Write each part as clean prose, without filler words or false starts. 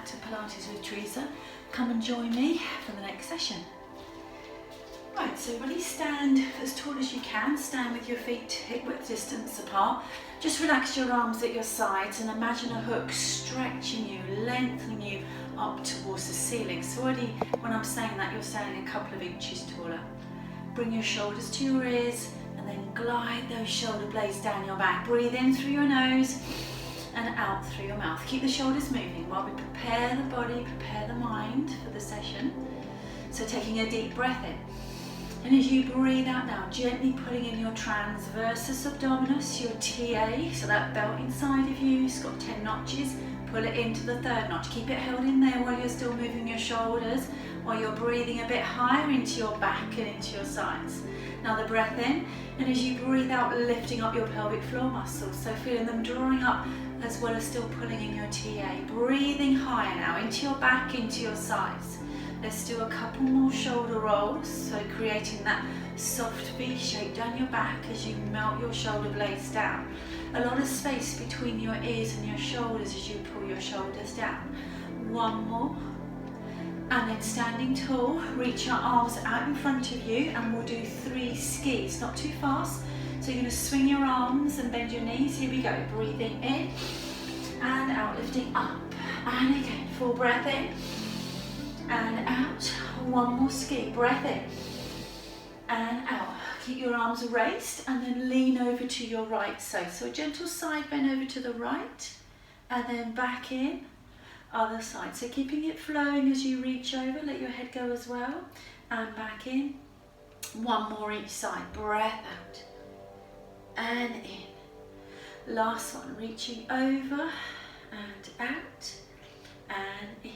back to Pilates with Teresa. Come and join me for the next session. Right, so really stand as tall as you can. Stand with your feet hip width distance apart. Just relax your arms at your sides and imagine a hook stretching you, lengthening you up towards the ceiling. So already when I'm saying that, you're standing a couple of inches taller. Bring your shoulders to your ears and then glide those shoulder blades down your back. Breathe in through your nose and out through your mouth. Keep the shoulders moving while we prepare the body, prepare the mind for the session. So taking a deep breath in. And as you breathe out now, gently pulling in your transversus abdominis, your TA, so that belt inside of you, it's got 10 notches. Pull it into the third notch. Keep it held in there while you're still moving your shoulders, while you're breathing a bit higher into your back and into your sides. Now the breath in, and as you breathe out, lifting up your pelvic floor muscles. So feeling them drawing up as well as still pulling in your TA. Breathing higher now into your back, into your sides. Let's do a couple more shoulder rolls, so creating that soft V shape down your back as you melt your shoulder blades down. A lot of space between your ears and your shoulders as you pull your shoulders down. One more. And then standing tall, reach your arms out in front of you and we'll do 3 skis, not too fast. So you're going to swing your arms and bend your knees. Here we go. Breathing in and out, lifting up. And again, full breath in. And out. One more ski. Breath in and out. Keep your arms raised and then lean over to your right side. So a gentle side bend over to the right and then back in. Other side. So keeping it flowing as you reach over. Let your head go as well. And back in. One more each side. Breath out and in. Last one. Reaching over and out and in.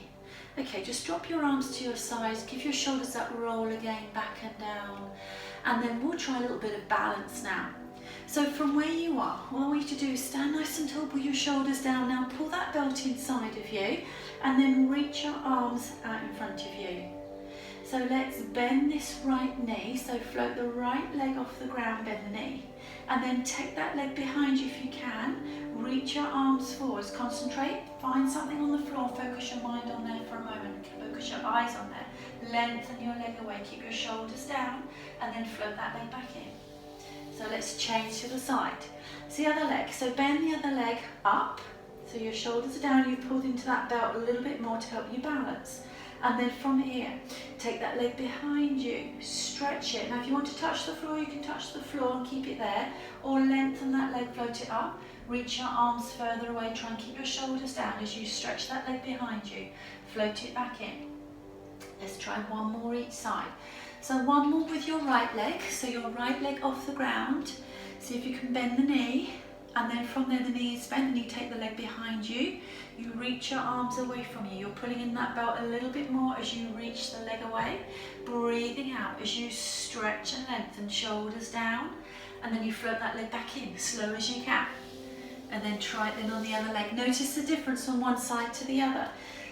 Okay, just drop your arms to your sides, give your shoulders that roll again, back and down, and then we'll try a little bit of balance now. So from where you are, all I want you to do is stand nice and tall, pull your shoulders down now, pull that belt inside of you, and then reach your arms out in front of you. So let's bend this right knee, so float the right leg off the ground, bend the knee, and then take that leg behind you if you can, reach your arms forwards, concentrate, find something on the floor, focus your mind on there for a moment, focus your eyes on there, lengthen your leg away, keep your shoulders down, and then float that leg back in. So let's change to the side. So the other leg, so bend the other leg up, so your shoulders are down, you've pulled into that belt a little bit more to help you balance. And then from here, take that leg behind you, stretch it. Now if you want to touch the floor, you can touch the floor and keep it there, or lengthen that leg, float it up, reach your arms further away, try and keep your shoulders down as you stretch that leg behind you, float it back in. Let's try one more each side. So one more with your right leg, so your right leg off the ground, see if you can bend the knee, and then from there the knee is bent and you take the leg behind you, you reach your arms away from you, you're pulling in that belt a little bit more as you reach the leg away, breathing out as you stretch and lengthen, shoulders down, and then you float that leg back in, slow as you can, and then try it then on the other leg. Notice the difference from one side to the other.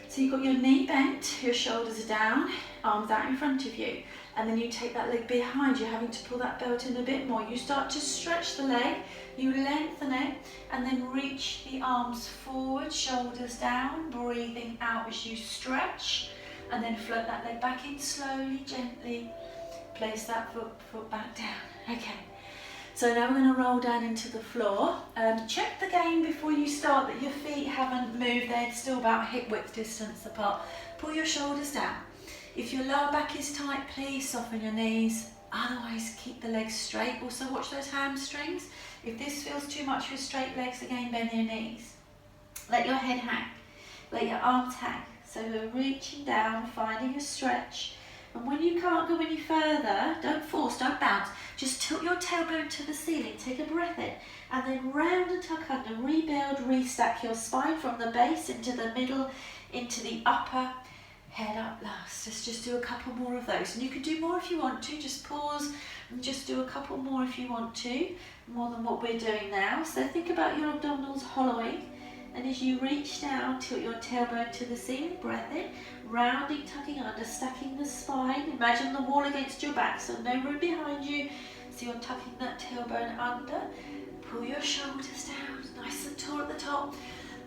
So you've got your knee bent, your shoulders are down, arms out in front of you, and then you take that leg behind you, having to pull that belt in a bit more. You start to stretch the leg, you lengthen it, and then reach the arms forward, shoulders down, breathing out as you stretch, and then float that leg back in slowly, gently. Place that foot back down. Okay. So now we're going to roll down into the floor. Check the game before you start that your feet haven't moved, they're still about hip width distance apart. Pull your shoulders down. If your lower back is tight, please soften your knees. Otherwise, keep the legs straight. Also watch those hamstrings. If this feels too much for straight legs, again, bend your knees. Let your head hang. Let your arms hang. So we're reaching down, finding a stretch. And when you can't go any further, don't force, don't bounce. Just tilt your tailbone to the ceiling, take a breath in, and then round and tuck under, rebuild, restack your spine from the base into the middle, into the upper, head up last. Let's just do a couple more of those. And you can do more if you want to, just pause and just do a couple more if you want to, more than what we're doing now. So think about your abdominals hollowing. And as you reach down, tilt your tailbone to the ceiling, breath in, rounding, tucking under, stacking the spine. Imagine the wall against your back, so no room behind you. So you're tucking that tailbone under. Pull your shoulders down, nice and tall at the top.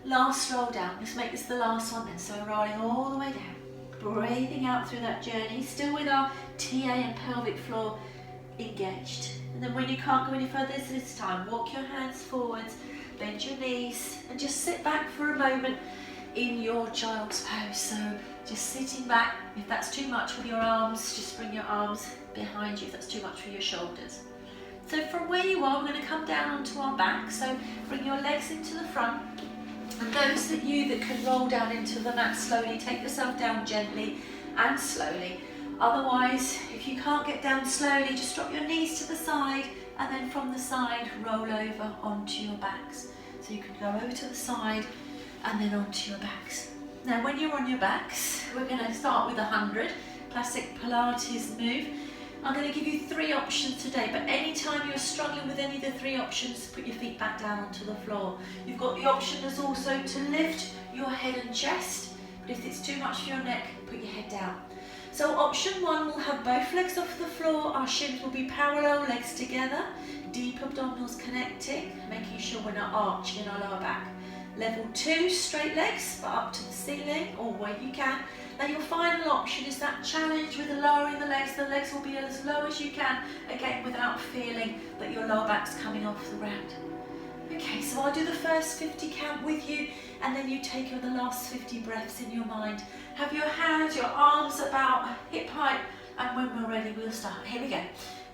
Last roll down. Let's make this the last one then. So we're rolling all the way down. Breathing out through that journey, still with our TA and pelvic floor engaged. And then when you can't go any further this time, walk your hands forwards, bend your knees, and just sit back for a moment in your child's pose. So just sitting back. If that's too much with your arms, just bring your arms behind you if that's too much for your shoulders. So from where you are, we're going to come down onto our back. So bring your legs into the front. And those of you that can roll down into the mat slowly, take yourself down gently and slowly. Otherwise, if you can't get down slowly, just drop your knees to the side, and then from the side, roll over onto your backs. So you can go over to the side and then onto your backs. Now when you're on your backs, we're going to start with 100, classic Pilates move. I'm going to give you 3 options today, but anytime you're struggling with any of the 3 options, put your feet back down onto the floor. You've got the option as also to lift your head and chest, but if it's too much for your neck, put your head down. So option 1 will have both legs off the floor, our shins will be parallel, legs together, deep abdominals connecting, making sure we're not arching in our lower back. Level 2, straight legs, but up to the ceiling or where you can. Now your final option is that challenge with lowering the legs will be as low as you can, again without feeling that your lower back's coming off the ground. Okay, so I'll do the first 50 count with you, and then you take the last 50 breaths in your mind. Have your hands, your arms about hip height, and when we're ready we'll start. Here we go.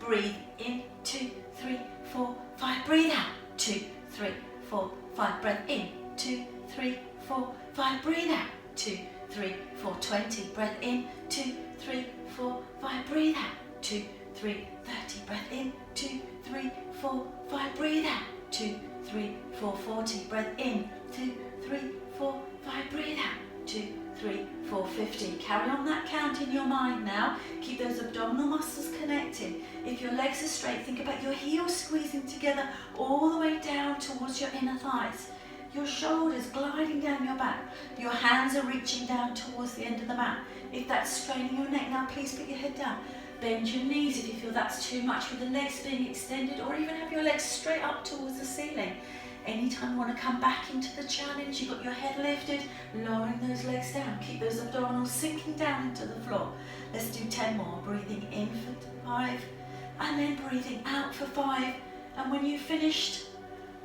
Breathe in, 2, 3, 4, 5, breathe out, 2, 3, 4, 5, breath in, 2, 3, 4, 5, breathe out, 2, 3, 4, 20, breath in, 2, 3, 4, 5, breathe out, 2, 3, 30, breath in, 2, 3, 4, 5, breathe out, 2, 3, 4, 40, breath in, 2, 3, 4, 5, breathe out, 2, 3, 4, 50. Carry on that count in your mind now. Keep those abdominal muscles connected. If your legs are straight, think about your heels squeezing together all the way down towards your inner thighs. Your shoulders gliding down your back. Your hands are reaching down towards the end of the mat. If that's straining your neck now, please put your head down. Bend your knees if you feel that's too much with the legs being extended, or even have your legs straight up towards the ceiling. Anytime you want to come back into the challenge, you've got your head lifted, lowering those legs down. Keep those abdominals sinking down into the floor. Let's do 10 more. Breathing in for 5, and then breathing out for 5. And when you've finished,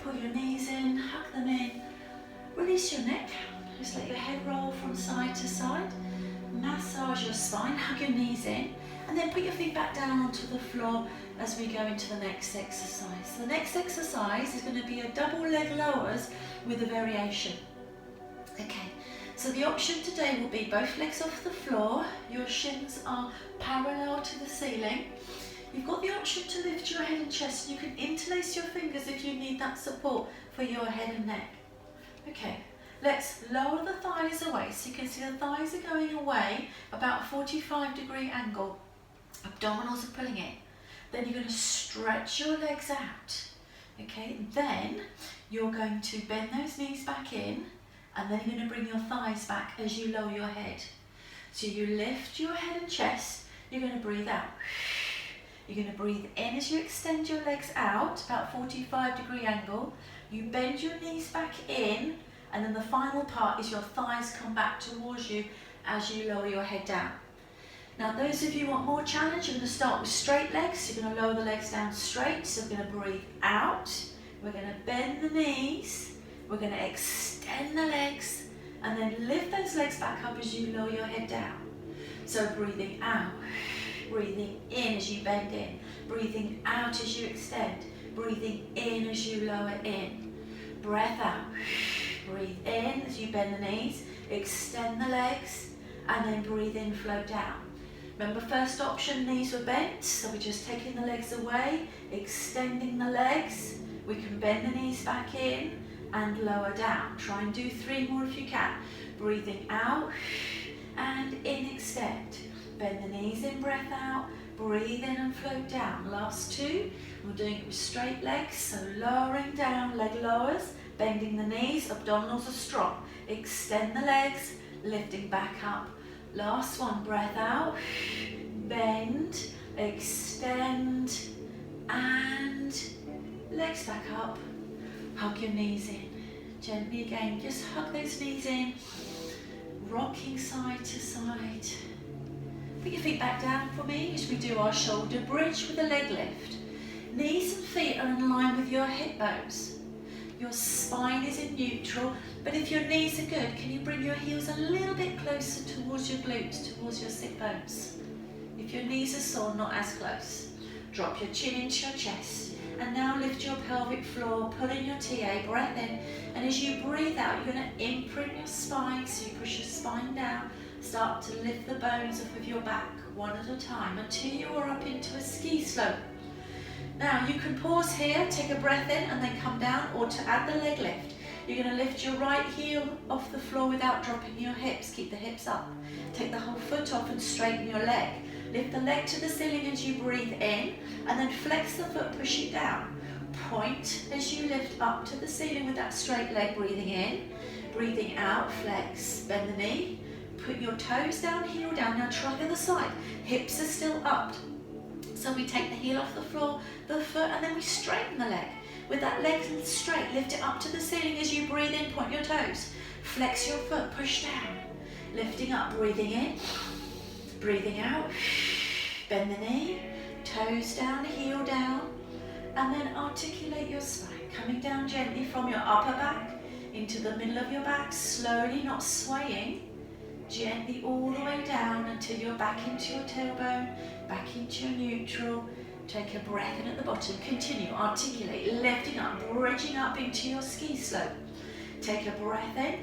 pull your knees in, hug them in, release your neck, just let your head roll from side to side, massage your spine, hug your knees in, and then put your feet back down onto the floor as we go into the next exercise. The next exercise is going to be a double leg lowers with a variation. Okay, so the option today will be both legs off the floor, your shins are parallel to the ceiling. You've got the option to lift your head and chest. You can interlace your fingers if you need that support for your head and neck. Okay, let's lower the thighs away. So you can see the thighs are going away, about a 45-degree angle. Abdominals are pulling in. Then you're going to stretch your legs out. Okay, then you're going to bend those knees back in, and then you're going to bring your thighs back as you lower your head. So you lift your head and chest, you're going to breathe out. You're going to breathe in as you extend your legs out, about 45-degree angle. You bend your knees back in, and then the final part is your thighs come back towards you as you lower your head down. Now those of you who want more challenge, you're going to start with straight legs. You're going to lower the legs down straight. So we're going to breathe out. We're going to bend the knees. We're going to extend the legs, and then lift those legs back up as you lower your head down. So breathing out. Breathing in as you bend in, breathing out as you extend, breathing in as you lower in. Breath out, breathe in as you bend the knees, extend the legs, and then breathe in, float down. Remember, first option, knees were bent, so we're just taking the legs away, extending the legs. We can bend the knees back in and lower down. Try and do 3 more if you can. Breathing out and in, extend. Bend the knees in, breath out, breathe in and float down. Last 2, we're doing it with straight legs, so lowering down, leg lowers, bending the knees, abdominals are strong. Extend the legs, lifting back up. Last one, breath out, bend, extend, and legs back up. Hug your knees in. Gently again, just hug those knees in, rocking side to side. Put your feet back down for me as we do our shoulder bridge with a leg lift. Knees and feet are in line with your hip bones. Your spine is in neutral, but if your knees are good, can you bring your heels a little bit closer towards your glutes, towards your sit bones? If your knees are sore, not as close. Drop your chin into your chest, and now lift your pelvic floor, pull in your TA, breath in, and as you breathe out, you're going to imprint your spine, so you push your spine down, start to lift the bones off of your back, one at a time, until you are up into a ski slope. Now you can pause here, take a breath in and then come down, or to add the leg lift, you're going to lift your right heel off the floor without dropping your hips. Keep the hips up. Take the whole foot off and straighten your leg. Lift the leg to the ceiling as you breathe in and then flex the foot, push it down. Point as you lift up to the ceiling with that straight leg, breathing in, breathing out, flex, bend the knee, put your toes down, heel down. Now try the other side. Hips are still up. So we take the heel off the floor, the foot, and then we straighten the leg. With that leg straight, lift it up to the ceiling as you breathe in, point your toes. Flex your foot, push down. Lifting up, breathing in, breathing out. Bend the knee, toes down, heel down, and then articulate your spine. Coming down gently from your upper back into the middle of your back, slowly, not swaying. Gently all the way down until you're back into your tailbone, back into your neutral. Take a breath in at the bottom. Continue, articulate, lifting up, bridging up into your ski slope. Take a breath in,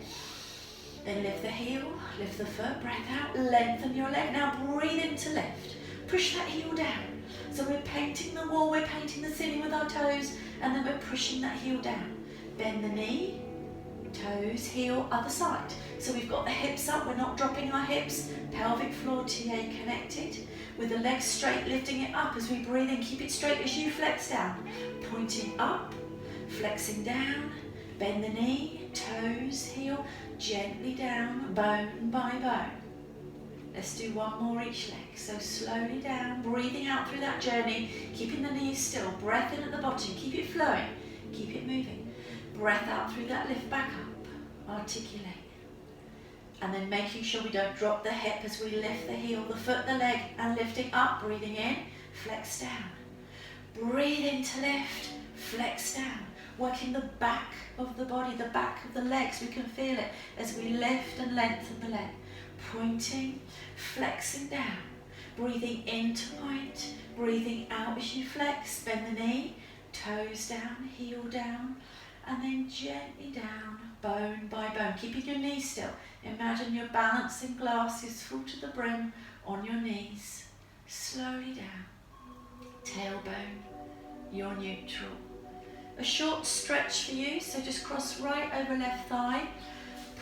then lift the heel, lift the foot, breath out, lengthen your leg. Now breathe in to lift. Push that heel down. So we're painting the wall, we're painting the ceiling with our toes, and then we're pushing that heel down. Bend the knee, toes, heel, other side. So we've got the hips up, we're not dropping our hips, pelvic floor TA connected, with the legs straight, lifting it up as we breathe in. Keep it straight as you flex down, pointing up, flexing down, bend the knee, toes, heel, gently down, bone by bone. Let's do one more each leg. So slowly down, breathing out through that journey, keeping the knees still, breath in at the bottom, keep it flowing, keep it moving. Breath out through that lift back up, articulate. And then making sure we don't drop the hip as we lift the heel, the foot, the leg, and lifting up, breathing in, flex down. Breathe in to lift, flex down. Working the back of the body, the back of the legs, we can feel it as we lift and lengthen the leg. Pointing, flexing down. Breathing in to point, breathing out as you flex, bend the knee, toes down, heel down, and then gently down, bone by bone, keeping your knees still. Imagine you're balancing glasses full to the brim on your knees. Slowly down, tailbone, you're neutral. A short stretch for you, so just cross right over left thigh.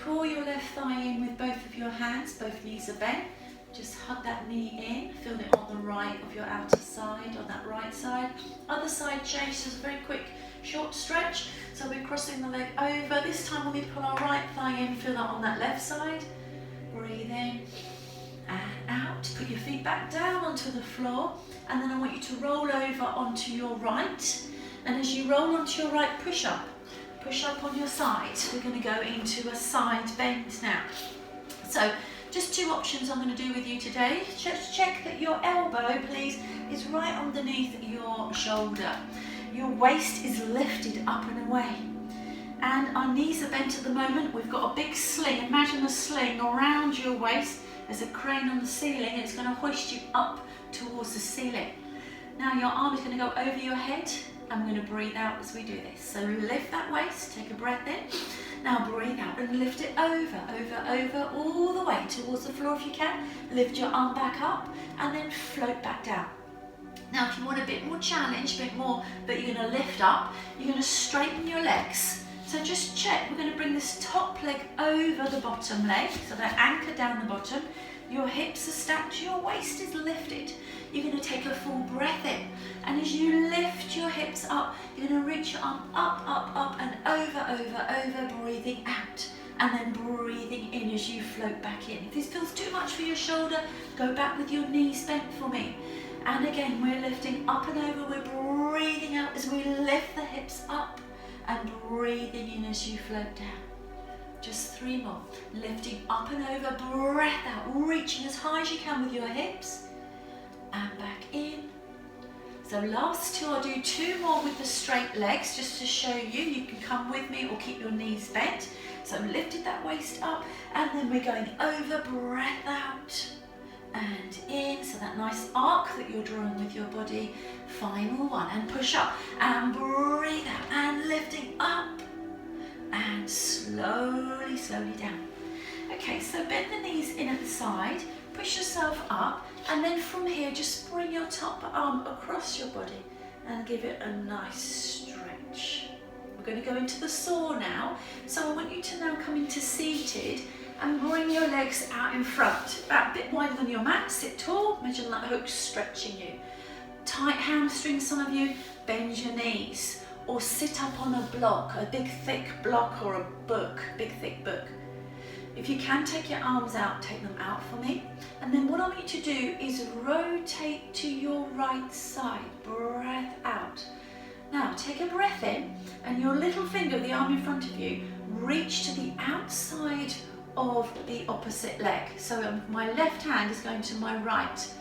Pull your left thigh in with both of your hands, both knees are bent. Just hug that knee in, feel it on the right of your outer side, on that right side. Other side change, just a very quick short stretch. So we're crossing the leg over. This time when we pull our right thigh in, feel that on that left side. Breathe in and out. Put your feet back down onto the floor. And then I want you to roll over onto your right. And as you roll onto your right, push up. Push up on your side. We're going to go into a side bend now. So just two options I'm going to do with you today. Just check that your elbow, please, is right underneath your shoulder. Your waist is lifted up and away. And our knees are bent at the moment. We've got a big sling. Imagine a sling around your waist. There's a crane on the ceiling and it's going to hoist you up towards the ceiling. Now your arm is going to go over your head. I'm going to breathe out as we do this. So lift that waist, take a breath in. Now breathe out and lift it over, over, all the way towards the floor if you can. Lift your arm back up and then float back down. Now if you want a bit more challenge, a bit more that you're going to lift up, you're going to straighten your legs. So just check, we're going to bring this top leg over the bottom leg, so they're anchored down the bottom. Your hips are stacked, your waist is lifted. You're going to take a full breath in. And as you lift your hips up, you're going to reach your arm up, up, up, and over, breathing out. And then breathing in as you float back in. If this feels too much for your shoulder, go back with your knees bent for me. And again, we're lifting up and over, we're breathing out as we lift the hips up and breathe breathing in as you float down. Just 3 more. Lifting up and over, breath out, reaching as high as you can with your hips. And back in. So last 2, I'll do 2 more with the straight legs just to show you. You can come with me or keep your knees bent. So lifted that waist up, and then we're going over, breath out and in. So that nice arc that you're drawing with your body. Final one, and push up and breathe out and lifting up and slowly, slowly down. Okay, so bend the knees in at the side, push yourself up, and then from here just bring your top arm across your body and give it a nice stretch. We're going to go into the saw now, so I want you to now come into seated and bring your legs out in front, about a bit wider than your mat. Sit tall, imagine that hook stretching you. Tight hamstrings, some of you, bend your knees, or sit up on a block, a big thick block or a book, big thick book. If you can take your arms out, take them out for me. And then what I want you to do is rotate to your right side, breath out. Now take a breath in, and your little finger, the arm in front of you, reach to the outside of the opposite leg. So my left hand is going to my right.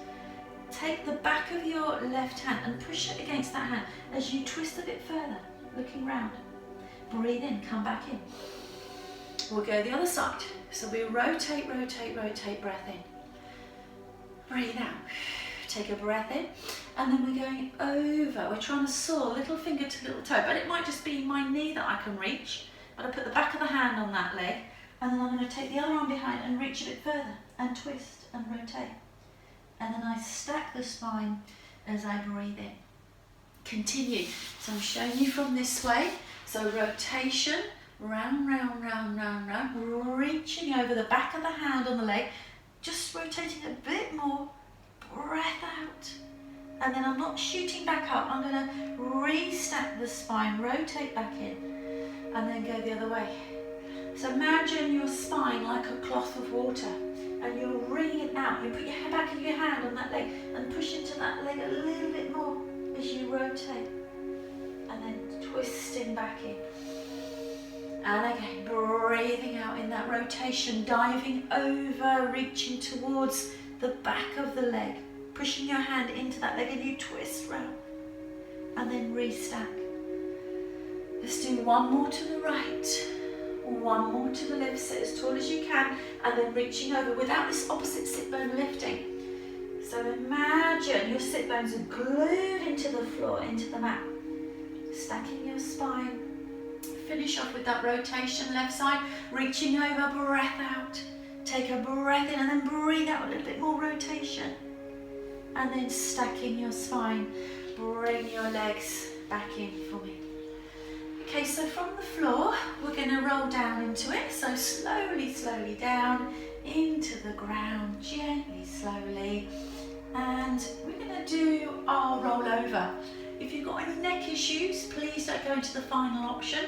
Take the back of your left hand and push it against that hand as you twist a bit further, looking round. Breathe in, come back in. We'll go the other side. So we rotate, rotate, rotate, breath in. Breathe out. Take a breath in, and then we're going over. We're trying to saw little finger to little toe, but it might just be my knee that I can reach. But I put the back of the hand on that leg, and then I'm going to take the other arm behind and reach a bit further, and twist and rotate. And then I stack the spine as I breathe in. Continue. So I'm showing you from this way. So rotation, round, round, round, round, round, reaching over the back of the hand on the leg, just rotating a bit more, breath out. And then I'm not shooting back up, I'm going to restack the spine, rotate back in, and then go the other way. So imagine your spine like a cloth of water, and you're wringing it out. You put your back of your hand on that leg and push into that leg a little bit more as you rotate, and then twisting back in. And again, breathing out in that rotation, diving over, reaching towards the back of the leg, pushing your hand into that leg, and you twist round, and then restack. Let's do 1 more to the right, 1 more to the left, sit as tall as you can, and then reaching over without this opposite sit bone lifting. So imagine your sit bones are glued into the floor, into the mat, stacking your spine. Finish off with that rotation, left side, reaching over, breath out. Take a breath in and then breathe out, a little bit more rotation. And then stacking your spine, bring your legs back in for me. Okay, so from the floor, we're going to roll down into it. So slowly, slowly down into the ground, gently, slowly. And we're going to do our roll over. If you've got any neck issues, please don't go into the final option.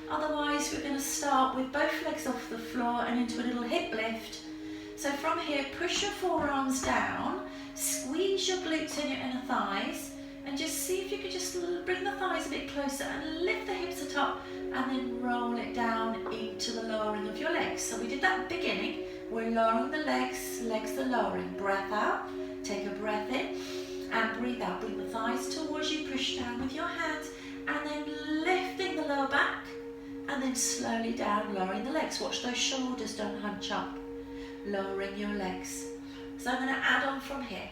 Otherwise, we're going to start with both legs off the floor and into a little hip lift. So from here, push your forearms down, squeeze your glutes in your inner thighs, and just see if you could just bring the thighs a bit closer and lift the hips atop, and then roll it down into the lowering of your legs. So we did that at the beginning. We're lowering the legs, legs are lowering. Breath out, take a breath in, and breathe out. Bring the thighs towards you, push down with your hands, and then lifting the lower back, and then slowly down, lowering the legs. Watch those shoulders don't hunch up. Lowering your legs. So I'm going to add on from here.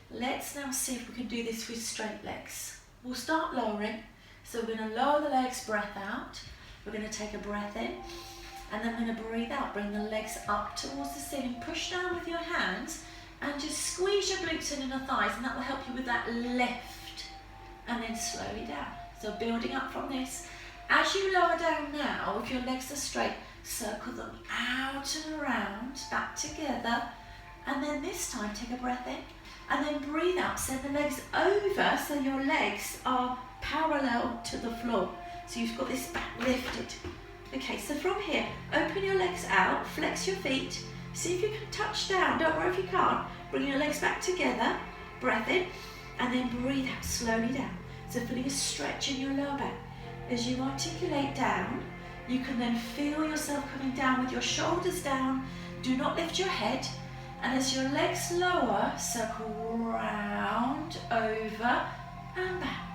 Let's now see if we can do this with straight legs. We'll start lowering. So we're going to lower the legs, breath out. We're going to take a breath in, and then we're going to breathe out. Bring the legs up towards the ceiling. Push down with your hands, and just squeeze your glutes in your thighs, and that will help you with that lift. And then slowly down. So building up from this. As you lower down now, if your legs are straight, circle them out and around, back together, and then this time take a breath in, and then breathe out. Send the legs over so your legs are parallel to the floor. So you've got this back lifted. Okay, so from here, open your legs out, flex your feet, see if you can touch down. Don't worry if you can't. Bring your legs back together, breath in, and then breathe out slowly down. So feeling a stretch in your lower back. As you articulate down, You can then feel yourself coming down with your shoulders down. Do not lift your head. And as your legs lower, circle round, over and back.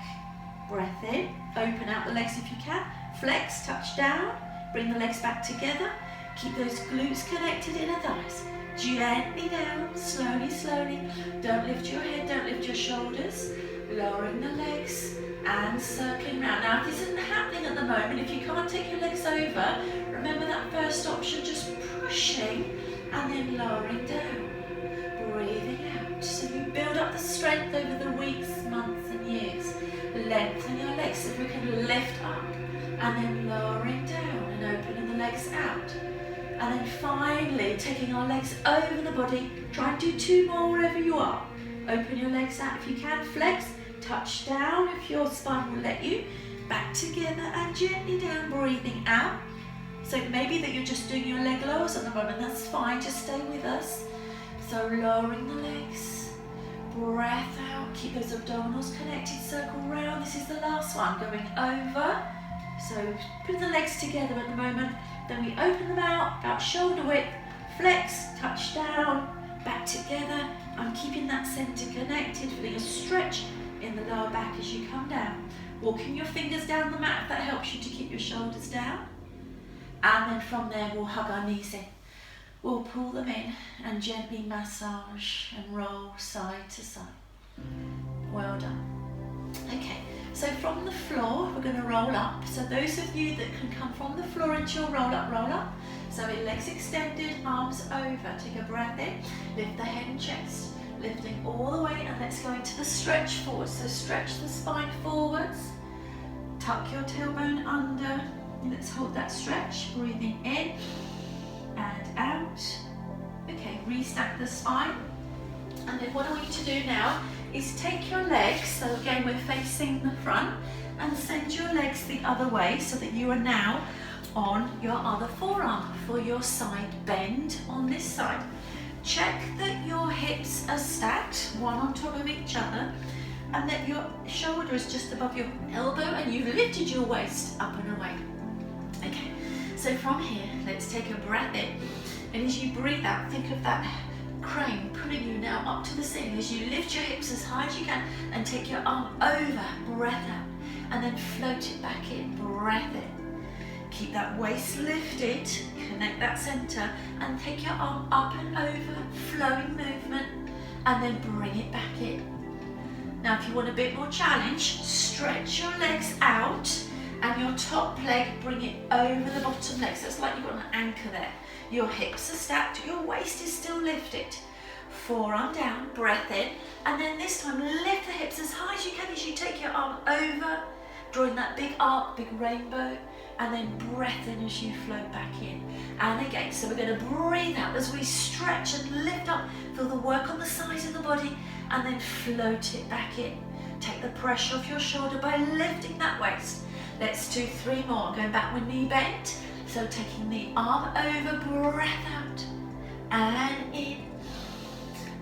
Breath in, open out the legs if you can. Flex, touch down, bring the legs back together. Keep those glutes connected, inner thighs. Gently down, slowly, slowly. Don't lift your head, don't lift your shoulders. Lowering the legs and circling round. Now, if this isn't happening at the moment, if you can't take your legs over, remember that first option, just pushing and then lowering down. Breathing out. So you build up the strength over the weeks, months and years. Lengthen your legs so we can lift up and then lowering down and opening the legs out. And then finally, taking our legs over the body. Try and do 2 more wherever you are. Open your legs out if you can. Flex, touch down if your spine will let you. Back together and gently down, breathing out. So it may be that you're just doing your leg lowers at the moment. That's fine, just stay with us. So lowering the legs. Breath out, keep those abdominals connected, circle round. This is the last one, going over. So put the legs together at the moment. Then we open them out, about shoulder width, flex, touch down, back together. I'm keeping that centre connected, feeling a stretch in the lower back as you come down. Walking your fingers down the mat if that helps you to keep your shoulders down. And then from there we'll hug our knees in. We'll pull them in and gently massage and roll side to side. Well done. Okay. So from the floor, we're going to roll up. So those of you that can come from the floor into your roll up, roll up. So with legs extended, arms over. Take a breath in, lift the head and chest. Lifting all the way, and let's go into the stretch forward. So stretch the spine forwards. Tuck your tailbone under. Let's hold that stretch. Breathing in and out. Okay, restack the spine. And then what I want you to do now is take your legs, so again we're facing the front, and send your legs the other way so that you are now on your other forearm for your side bend on this side. Check that your hips are stacked, one on top of each other, and that your shoulder is just above your elbow and you've lifted your waist up and away. Okay, so from here, let's take a breath in, and as you breathe out, think of that crane pulling you now up to the ceiling as you lift your hips as high as you can and take your arm over, breath out, and then float it back in, breath in. Keep that waist lifted, connect that center, and take your arm up and over, flowing movement, and then bring it back in. Now if you want a bit more challenge, stretch your legs out and your top leg, bring it over the bottom leg. So it's like you've got an anchor there. Your hips are stacked, your waist is still lifted. Forearm down, breath in, and then this time lift the hips as high as you can as you take your arm over, drawing that big arc, big rainbow, and then breath in as you float back in. And again, so we're going to breathe out as we stretch and lift up, feel the work on the sides of the body, and then float it back in. Take the pressure off your shoulder by lifting that waist. Let's do 3 more, going back with knee bent. So taking the arm over, breath out, and in.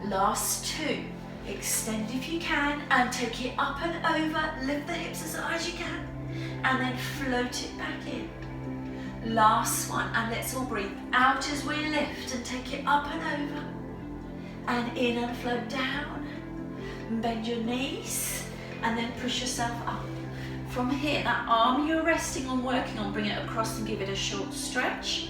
Last 2. Extend if you can, and take it up and over, lift the hips as high as you can, and then float it back in. Last one, and let's all breathe out as we lift and take it up and over, and in and float down. Bend your knees, and then push yourself up. From here, that arm you're resting on, working on, bring it across and give it a short stretch.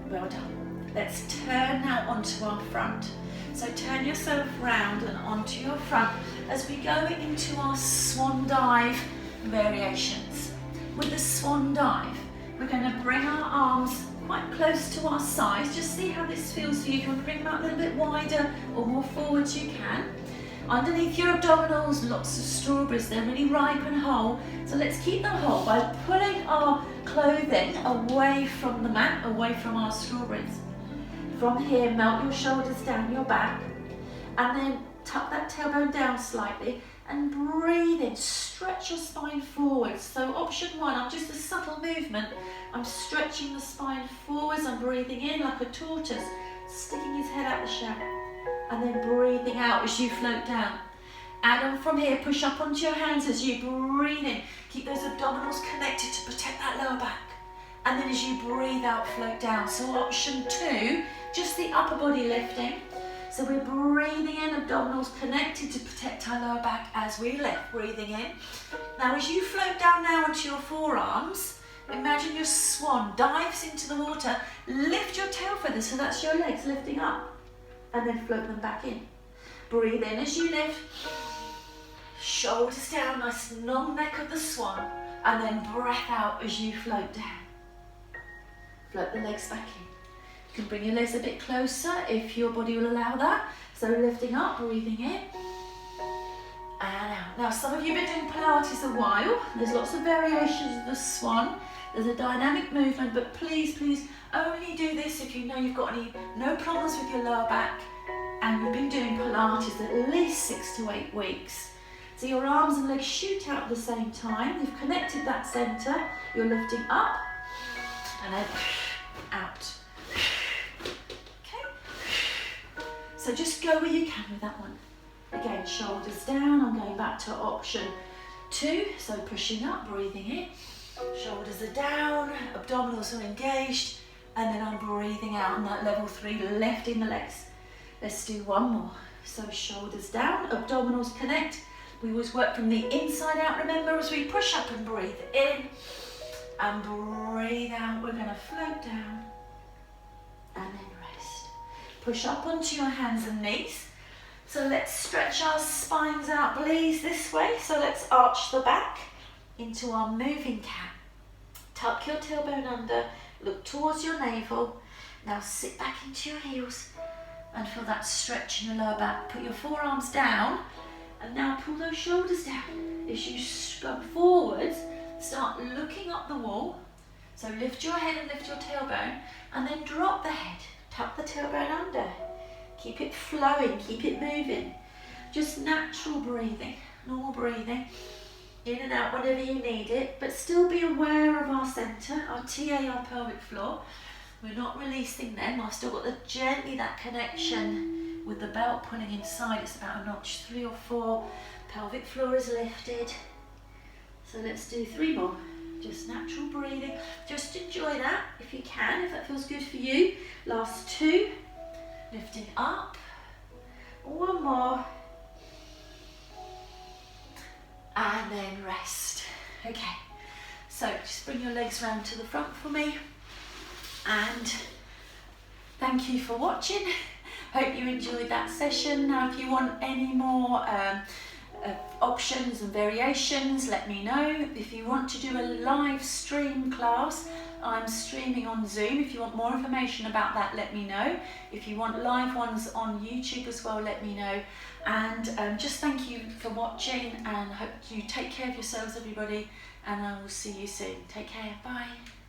Well done. Let's turn now onto our front. So turn yourself round and onto your front as we go into our swan dive variations. With the swan dive, we're going to bring our arms quite close to our sides. Just see how this feels for you. If you want to bring them out a little bit wider or more forwards, you can. Underneath your abdominals, lots of strawberries. They're really ripe and whole. So let's keep them whole by pulling our clothing away from the mat, away from our strawberries. From here, melt your shoulders down your back, and then tuck that tailbone down slightly and breathe in. Stretch your spine forwards. So option 1, I'm just a subtle movement. I'm stretching the spine forwards. I'm breathing in like a tortoise, sticking his head out the shell, and then breathing out as you float down. Add on from here, push up onto your hands as you breathe in. Keep those abdominals connected to protect that lower back. And then as you breathe out, float down. So option 2, just the upper body lifting. So we're breathing in, abdominals connected to protect our lower back as we lift, breathing in. Now as you float down now onto your forearms, imagine your swan dives into the water, lift your tail feathers, so that's your legs lifting up, and then float them back in. Breathe in as you lift, shoulders down, nice long neck of the swan, and then breath out as you float down. Float the legs back in. You can bring your legs a bit closer if your body will allow that. So lifting up, breathing in, and out. Now some of you have been doing Pilates a while. There's lots of variations of the swan. There's a dynamic movement, but please, please only do this if you know you've got no problems with your lower back and you've been doing Pilates at least 6 to 8 weeks. So your arms and legs shoot out at the same time. You've connected that centre. You're lifting up and then out. Okay. So just go where you can with that one. Again, shoulders down. I'm going back to option 2. So pushing up, breathing in. Shoulders are down, abdominals are engaged, and then I'm breathing out on that level 3, lifting the legs. Let's do one more. So shoulders down, abdominals connect. We always work from the inside out, remember, as we push up and breathe in and breathe out. We're going to float down and then rest. Push up onto your hands and knees. So let's stretch our spines out, please, this way. So let's arch the back into our moving cat. Tuck your tailbone under, look towards your navel. Now sit back into your heels and feel that stretch in your lower back. Put your forearms down and now pull those shoulders down. As you go forwards, start looking up the wall. So lift your head and lift your tailbone and then drop the head. Tuck the tailbone under. Keep it flowing, keep it moving. Just natural breathing, normal breathing. In and out whenever you need it, but still be aware of our centre, our TA, our pelvic floor. We're not releasing them. I've still got gently that connection with the belt pulling inside. It's about a notch 3 or 4. Pelvic floor is lifted. So let's do 3 more. Just natural breathing. Just enjoy that if you can, if that feels good for you. Last 2. Lifting up. 1 more. And then rest. Okay, so just bring your legs round to the front for me. And thank you for watching. Hope you enjoyed that session. Now if you want any more options and variations, let me know. If you want to do a live stream class, I'm streaming on Zoom. If you want more information about that, let me know. If you want live ones on YouTube as well, let me know. And just thank you for watching, and hope you take care of yourselves, everybody, and I will see you soon. Take care. Bye.